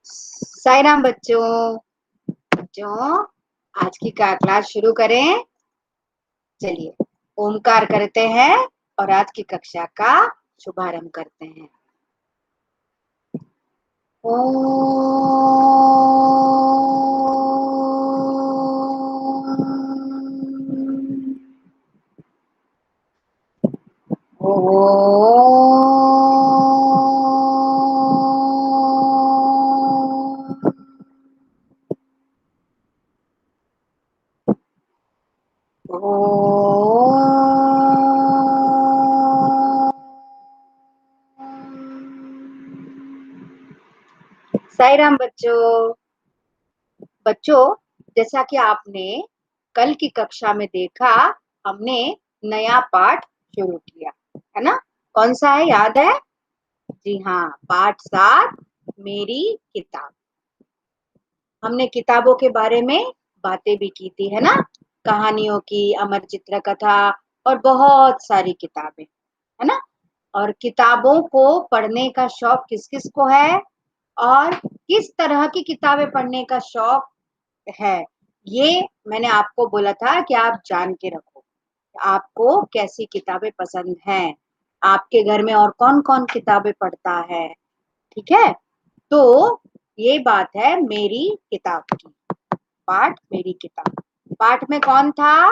साई राम बच्चों। बच्चों, आज की क्लास शुरू करें। चलिए, ओमकार करते हैं और आज की कक्षा का शुभारंभ करते हैं। साई राम बच्चों। बच्चों, जैसा कि आपने कल की कक्षा में देखा, हमने नया पाठ शुरू किया है ना। कौन सा है, याद है? जी हाँ, पाठ 7 मेरी किताब। हमने किताबों के बारे में बातें भी की थी, है ना। कहानियों की, अमर चित्र कथा और बहुत सारी किताबें, है ना। और किताबों को पढ़ने का शौक किस किस को है और किस तरह की किताबें पढ़ने का शौक है, ये मैंने आपको बोला था कि आप जान के रखो। आपको कैसी किताबें पसंद हैं, आपके घर में और कौन कौन किताबें पढ़ता है। ठीक है, तो ये बात है मेरी किताब की। पाठ मेरी किताब। पाठ में कौन था?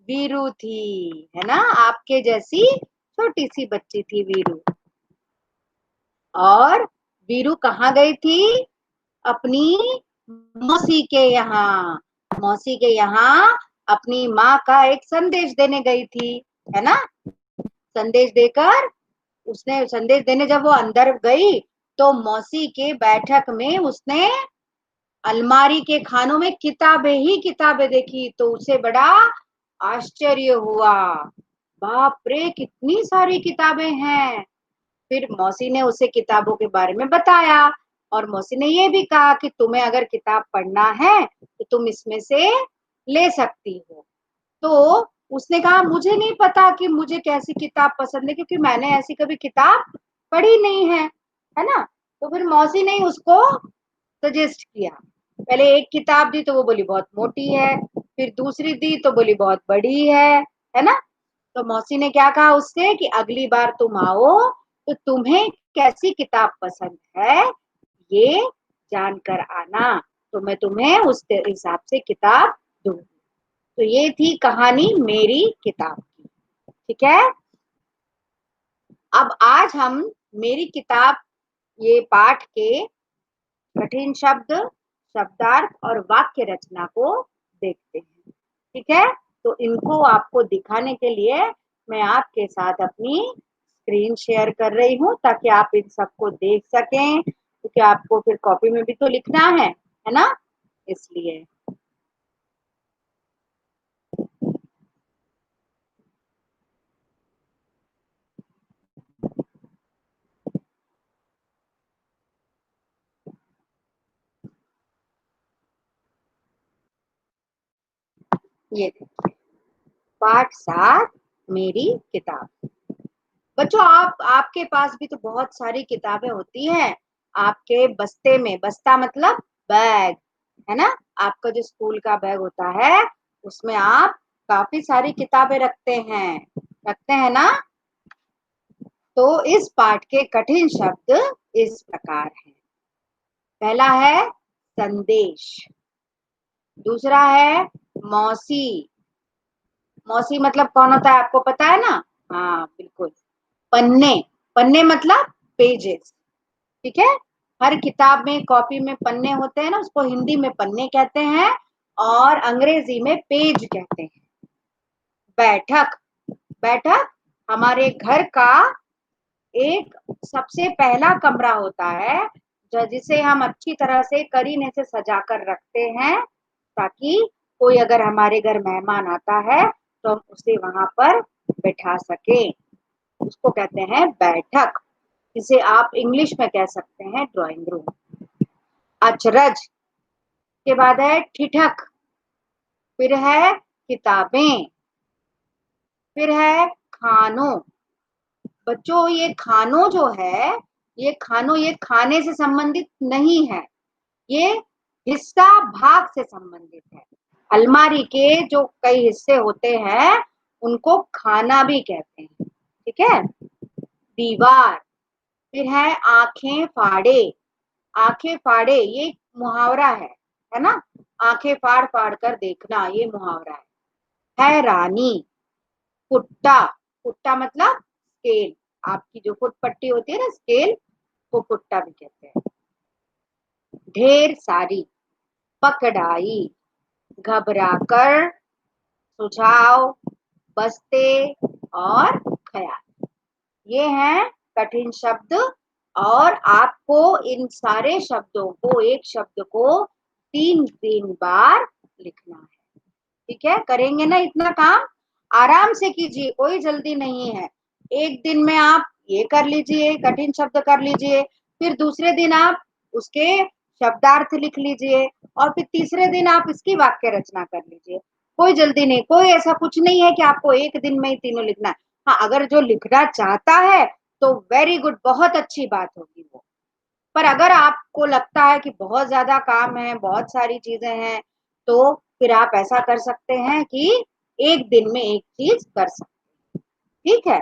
वीरू थी, है ना। आपके जैसी छोटी सी बच्ची थी वीरू। और वीरू कहाँ गई थी? अपनी मौसी के यहाँ। मौसी के यहाँ अपनी माँ का एक संदेश देने गई थी, है ना। संदेश देकर, उसने संदेश देने जब वो अंदर गई तो मौसी के बैठक में उसने अलमारी के खानों में किताबें ही किताबें देखी, तो उसे बड़ा आश्चर्य हुआ। बाप रे, कितनी सारी किताबें हैं। फिर मौसी ने उसे किताबों के बारे में बताया और मौसी ने ये भी कहा कि तुम्हें अगर किताब पढ़ना है तो तुम इसमें से ले सकती हो। तो उसने कहा मुझे नहीं पता कि मुझे कैसी किताब पसंद है, क्योंकि मैंने ऐसी कभी किताब पढ़ी नहीं है ना। तो फिर मौसी ने उसको सजेस्ट किया। पहले एक किताब दी तो वो बोली बहुत मोटी है, फिर दूसरी दी तो बोली बहुत बड़ी है ना। तो मौसी ने क्या कहा उससे कि अगली बार तुम आओ तो तुम्हें कैसी किताब पसंद है ये जानकर आना, तो मैं तुम्हें उस हिसाब से किताब दूंगी। तो ये थी कहानी मेरी किताब की। ठीक है, अब आज हम मेरी किताब ये पाठ के कठिन शब्द, शब्दार्थ और वाक्य रचना को देखते हैं। ठीक है, तो इनको आपको दिखाने के लिए मैं आपके साथ अपनी स्क्रीन शेयर कर रही हूँ, ताकि आप इन सबको देख सकें, क्योंकि आपको फिर कॉपी में भी तो लिखना है ना, इसलिए। ये देखिए, पाठ 7 मेरी किताब। बच्चों, आपके पास भी तो बहुत सारी किताबें होती हैं। आपके बस्ते में, बस्ता मतलब बैग, है ना। आपका जो स्कूल का बैग होता है उसमें आप काफी सारी किताबें रखते हैं ना। तो इस पाठ के कठिन शब्द इस प्रकार हैं। पहला है संदेश, दूसरा है मौसी। मौसी मतलब कौन होता है, आपको पता है ना। हाँ बिल्कुल। पन्ने, पन्ने मतलब पेजेस। ठीक है, हर किताब में, कॉपी में पन्ने होते हैं ना, उसको हिंदी में पन्ने कहते हैं और अंग्रेजी में पेज कहते हैं। बैठक, बैठक हमारे घर का एक सबसे पहला कमरा होता है, जिसे हम अच्छी तरह से करीने से सजा कर रखते हैं, ताकि कोई अगर हमारे घर मेहमान आता है तो हम उसे वहां पर बैठा सके। उसको कहते हैं बैठक। इसे आप इंग्लिश में कह सकते हैं ड्राइंग रूम। अचरज के बाद है ठिठक, फिर है किताबें, फिर है खानों। बच्चों, ये खानों जो है ये खाने से संबंधित नहीं है, ये हिस्सा भाग से संबंधित है। अलमारी के जो कई हिस्से होते हैं उनको खाना भी कहते हैं, ठीक है। दीवार, फिर है आंखें फाड़े। आंखें फाड़े ये एक मुहावरा है ना। आंखें फाड़ फाड़ कर देखना, ये मुहावरा है रानी। फुट्टा, फुट्टा मतलब स्केल, आपकी जो फुट पट्टी होती है ना स्केल, वो फुट्टा भी कहते हैं। ढेर सारी, पकड़ाई, घबराकर, सुझाव, बस्ते और ख्याल, ये हैं कठिन शब्द। और आपको इन सारे शब्दों को, एक शब्द को 3 बार लिखना है, ठीक है। करेंगे ना इतना काम, आराम से कीजिए, कोई जल्दी नहीं है। एक दिन में आप ये कर लीजिए, कठिन शब्द कर लीजिए, फिर दूसरे दिन आप उसके शब्दार्थ लिख लीजिए, और फिर तीसरे दिन आप इसकी वाक्य रचना कर लीजिए। कोई जल्दी नहीं, कोई ऐसा कुछ नहीं है कि आपको एक दिन में ही तीनों लिखना है। हाँ, अगर जो लिखना चाहता है तो वेरी गुड, बहुत अच्छी बात होगी वो। पर अगर आपको लगता है कि बहुत ज्यादा काम है, बहुत सारी चीजें हैं, तो फिर आप ऐसा कर सकते हैं कि एक दिन में एक चीज कर सकते हैं, ठीक है।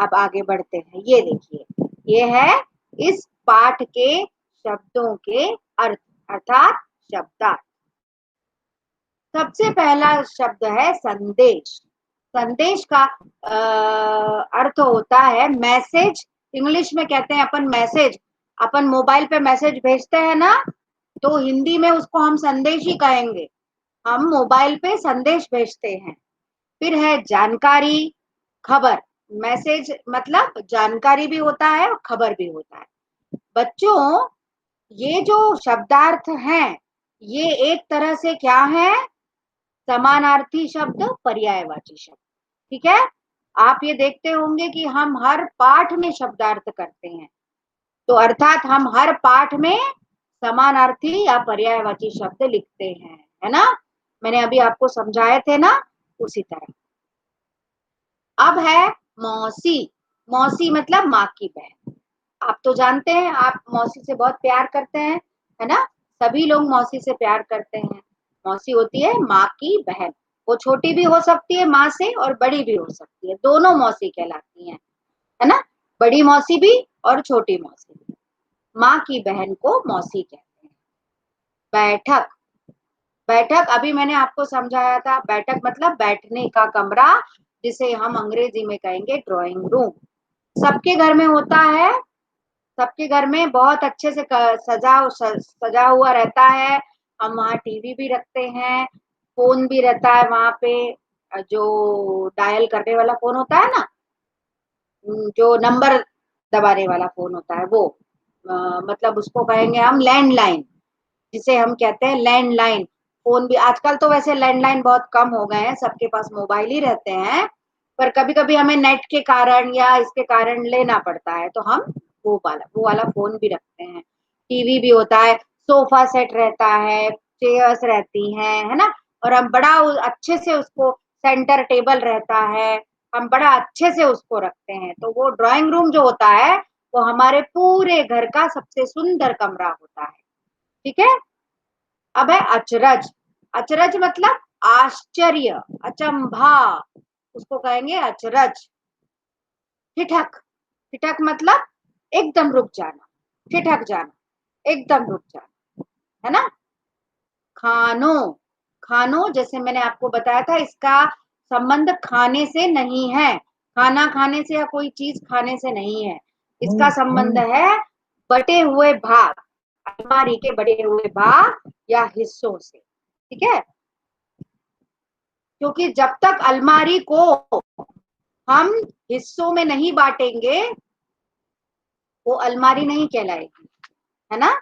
अब आगे बढ़ते हैं, ये देखिए, ये है इस पाठ के शब्दों के अर्थ, अर्थात शब्दार्थ। सबसे पहला शब्द है संदेश। संदेश का अर्थ होता है मैसेज। इंग्लिश में कहते हैं अपन मैसेज। अपन मोबाइल पे मैसेज भेजते हैं ना, तो हिंदी में उसको हम संदेश ही कहेंगे। हम मोबाइल पे संदेश भेजते हैं। फिर है जानकारी, खबर। मैसेज मतलब जानकारी भी होता है और खबर भी होता है। बच्चों, ये जो शब्दार्थ हैं, ये एक तरह से क्या है, समानार्थी शब्द, पर्यायवाची शब्द, ठीक है। आप ये देखते होंगे कि हम हर पाठ में शब्दार्थ करते हैं, तो अर्थात हम हर पाठ में समानार्थी या पर्यायवाची शब्द लिखते हैं, है ना। मैंने अभी आपको समझाए थे ना, उसी तरह। अब है मौसी। मौसी मतलब माँ की बहन। आप तो जानते हैं, आप मौसी से बहुत प्यार करते हैं, है ना। सभी लोग मौसी से प्यार करते हैं। मौसी होती है माँ की बहन। वो छोटी भी हो सकती है माँ से और बड़ी भी हो सकती है, दोनों मौसी कहलाती हैं, है ना। बड़ी मौसी भी और छोटी मौसी भी। माँ की बहन को मौसी कहते हैं। बैठक, बैठक अभी मैंने आपको समझाया था। बैठक मतलब बैठने का कमरा, जिसे हम अंग्रेजी में कहेंगे ड्राइंग रूम। सबके घर में होता है, सबके घर में बहुत अच्छे से सजा हुआ रहता है। हम वहाँ टीवी भी रखते हैं, फोन भी रहता है वहां पे, जो डायल करने वाला फोन होता है ना, जो नंबर दबाने वाला फोन होता है वो, मतलब उसको कहेंगे हम लैंडलाइन, जिसे हम कहते हैं लैंडलाइन। फोन भी आजकल तो वैसे लैंडलाइन बहुत कम हो गए हैं, सबके पास मोबाइल ही रहते हैं, पर कभी कभी हमें नेट के कारण या इसके कारण लेना पड़ता है, तो हम वो वाला फोन भी रखते हैं। टीवी भी होता है, सोफा सेट रहता है, चेयर्स रहती हैं, है ना। और हम बड़ा अच्छे से उसको, सेंटर टेबल रहता है, हम बड़ा अच्छे से उसको रखते हैं। तो वो ड्राइंग रूम जो होता है, वो हमारे पूरे घर का सबसे सुंदर कमरा होता है, ठीक है। अब है अचरज। अचरज मतलब आश्चर्य, अचंभा, उसको कहेंगे अचरज। ठिठक, ठिठक मतलब एकदम रुक जाना, ठिठक जाना, एकदम रुक जाना, है ना। खानो, खानो जैसे मैंने आपको बताया था, इसका संबंध खाने से नहीं है, खाना खाने से या कोई चीज खाने से नहीं है। इसका संबंध है बटे हुए भाग, अलमारी के बटे हुए भाग या हिस्सों से, ठीक है। क्योंकि जब तक अलमारी को हम हिस्सों में नहीं बांटेंगे, वो अलमारी नहीं कहलाएगी, है ना।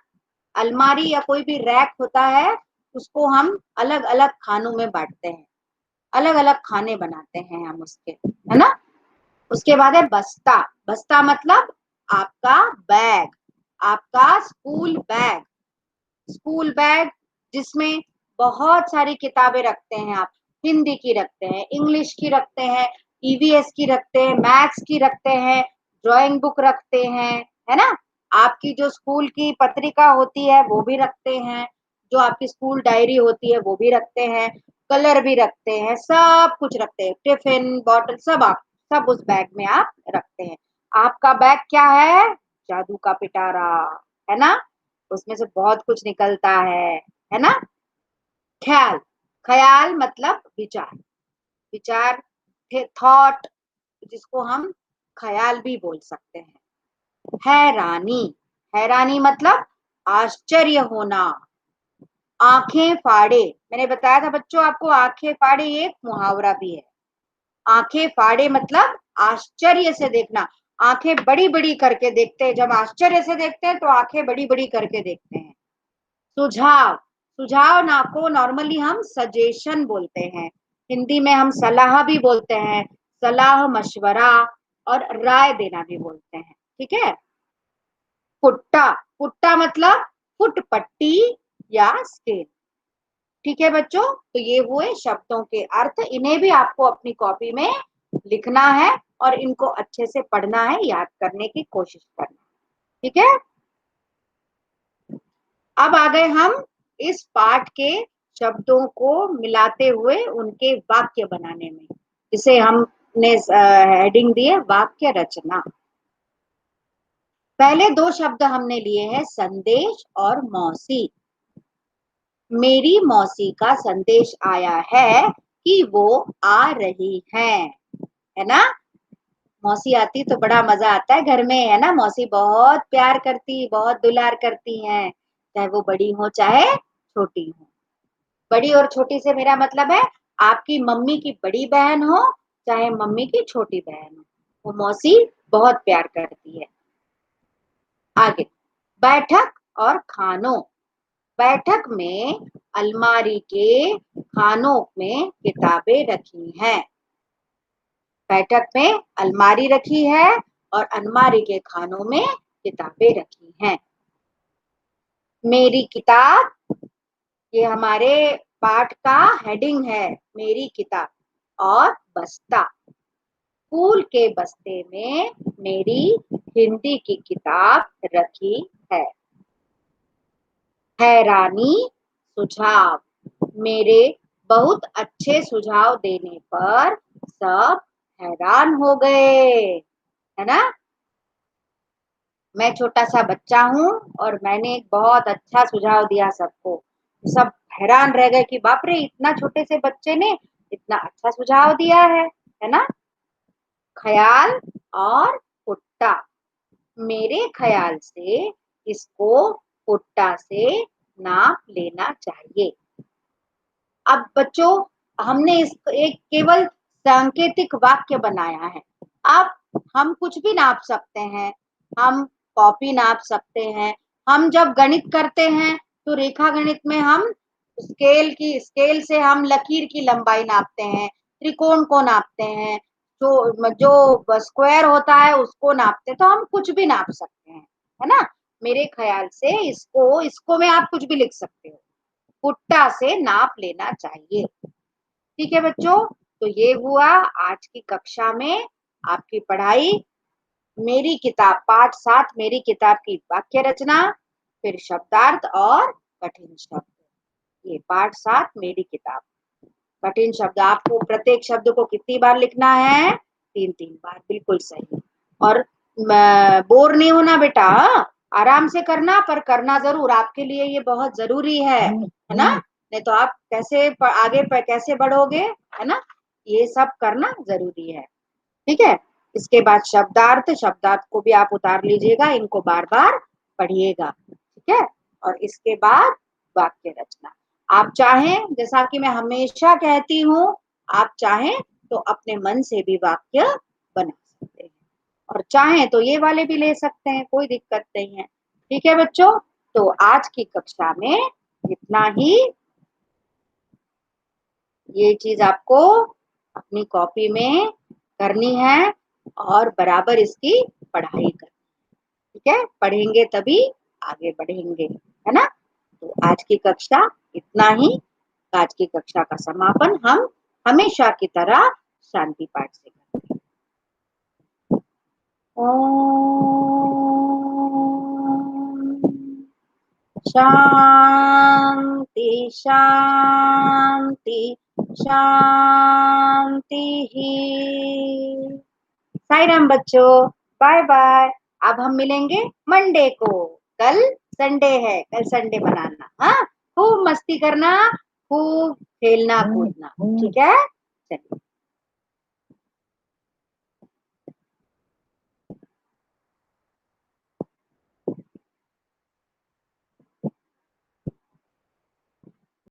अलमारी या कोई भी रैक होता है, उसको हम अलग अलग खानों में बांटते हैं, अलग अलग खाने बनाते हैं हम उसके, है ना। उसके बाद है बस्ता। बस्ता मतलब आपका बैग, आपका स्कूल बैग। स्कूल बैग जिसमें बहुत सारी किताबें रखते हैं आप। हिंदी की रखते हैं, इंग्लिश की रखते हैं, ईवीएस की रखते हैं, मैथ्स की रखते हैं, ड्राइंग बुक रखते हैं, है ना। आपकी जो स्कूल की पत्रिका होती है वो भी रखते हैं, जो आपकी स्कूल डायरी होती है वो भी रखते हैं, कलर भी रखते हैं, सब कुछ रखते हैं, टिफिन बॉटल सब, आप सब उस बैग में आप रखते हैं। आपका बैग क्या है? जादू का पिटारा, है ना। उसमें से बहुत कुछ निकलता है ना। ख्याल, ख्याल मतलब विचार, विचार, थॉट, जिसको हम ख्याल भी बोल सकते हैं। हैरानी, हैरानी मतलब आश्चर्य होना। आंखें फाड़े, मैंने बताया था बच्चों आपको, आंखें फाड़े ये एक मुहावरा भी है। आंखें फाड़े मतलब आश्चर्य से देखना, आंखें बड़ी बड़ी करके देखते हैं, जब आश्चर्य से देखते हैं तो आंखें बड़ी बड़ी करके देखते हैं। सुझाव, सुझाव ना को नॉर्मली हम सजेशन बोलते हैं, हिंदी में हम सलाह भी बोलते हैं, सलाह मशवरा और राय देना भी बोलते हैं, ठीक है। फुट्टा, फुट्टा मतलब फुट पट्टी या स्केल, ठीक है बच्चों। तो ये हुए शब्दों के अर्थ, इन्हें भी आपको अपनी कॉपी में लिखना है और इनको अच्छे से पढ़ना है, याद करने की कोशिश करना, ठीक है। अब आ गए हम इस पाठ के शब्दों को मिलाते हुए उनके वाक्य बनाने में, जिसे हमने हेडिंग दी है वाक्य रचना। पहले दो शब्द हमने लिए हैं संदेश और मौसी। मेरी मौसी का संदेश आया है कि वो आ रही है ना। मौसी आती तो बड़ा मजा आता है घर में, है ना। मौसी बहुत प्यार करती, बहुत दुलार करती हैं, चाहे वो बड़ी हो चाहे छोटी हो। बड़ी और छोटी से मेरा मतलब है आपकी मम्मी की बड़ी बहन हो चाहे मम्मी की छोटी बहन हो, वो मौसी बहुत प्यार करती है। आगे, बैठक और खानों। बैठक में अलमारी के खानों में किताबें रखी हैं। बैठक में अलमारी रखी है और अलमारी के खानों में किताबें रखी हैं। मेरी किताब, ये हमारे पाठ का हेडिंग है, मेरी किताब। और बस्ता, फूल के बस्ते में मेरी हिंदी की किताब रखी है। हैरानी, सुझाव, मेरे बहुत अच्छे सुझाव देने पर सब हैरान हो गए, है ना। मैं छोटा सा बच्चा हूँ और मैंने एक बहुत अच्छा सुझाव दिया सबको, सब हैरान रह गए कि बाप रे, इतना छोटे से बच्चे ने इतना अच्छा सुझाव दिया है ना। ख्याल और फुट्टा, मेरे ख्याल से इसको फुट्टा से नाप लेना चाहिए। अब बच्चों, हमने इस एक केवल सांकेतिक वाक्य बनाया है। अब हम कुछ भी नाप सकते हैं, हम कॉपी नाप सकते हैं। हम जब गणित करते हैं तो रेखा गणित में हम स्केल से हम लकीर की लंबाई नापते हैं, त्रिकोण को नापते हैं, जो जो स्क्वायर होता है उसको नापते हैं, तो हम कुछ भी नाप सकते हैं, है ना। मेरे ख्याल से इसको इसको में आप कुछ भी लिख सकते हो, फुट्टा से नाप लेना चाहिए, ठीक है बच्चों। तो ये हुआ आज की कक्षा में आपकी पढ़ाई। मेरी किताब पाठ 7, मेरी किताब की वाक्य रचना, फिर शब्दार्थ और कठिन शब्द, ये पाठ 7 मेरी किताब। कठिन शब्द आपको प्रत्येक शब्द को कितनी बार लिखना है? 3-3 बार, बिल्कुल सही। और बोर नहीं होना बेटा, आराम से करना, पर करना जरूर, आपके लिए ये बहुत जरूरी है ना। नहीं तो आप कैसे आगे कैसे बढ़ोगे, है ना। ये सब करना जरूरी है, ठीक है। इसके बाद शब्दार्थ, शब्दार्थ को भी आप उतार लीजिएगा, इनको बार बार पढ़िएगा, ठीक है। और इसके बाद वाक्य रचना। आप चाहें, जैसा कि मैं हमेशा कहती हूँ, आप चाहें तो अपने मन से भी वाक्य बना सकते हैं, और चाहें तो ये वाले भी ले सकते हैं, कोई दिक्कत नहीं है, ठीक है बच्चों। तो आज की कक्षा में इतना ही। ये चीज आपको अपनी कॉपी में करनी है और बराबर इसकी पढ़ाई करनी, ठीक है। पढ़ेंगे तभी आगे बढ़ेंगे, है ना। तो आज की कक्षा इतना ही। आज की कक्षा का समापन हम हमेशा की तरह शांति पाठ से करेंगे। ओम शांति शांति शांति ही। साई राम बच्चों, बाय बाय। अब हम मिलेंगे मंडे को। कल संडे है, कल संडे बनाना। हाँ, खूब मस्ती करना, खूब खेलना कूदना, ठीक है। चलिए।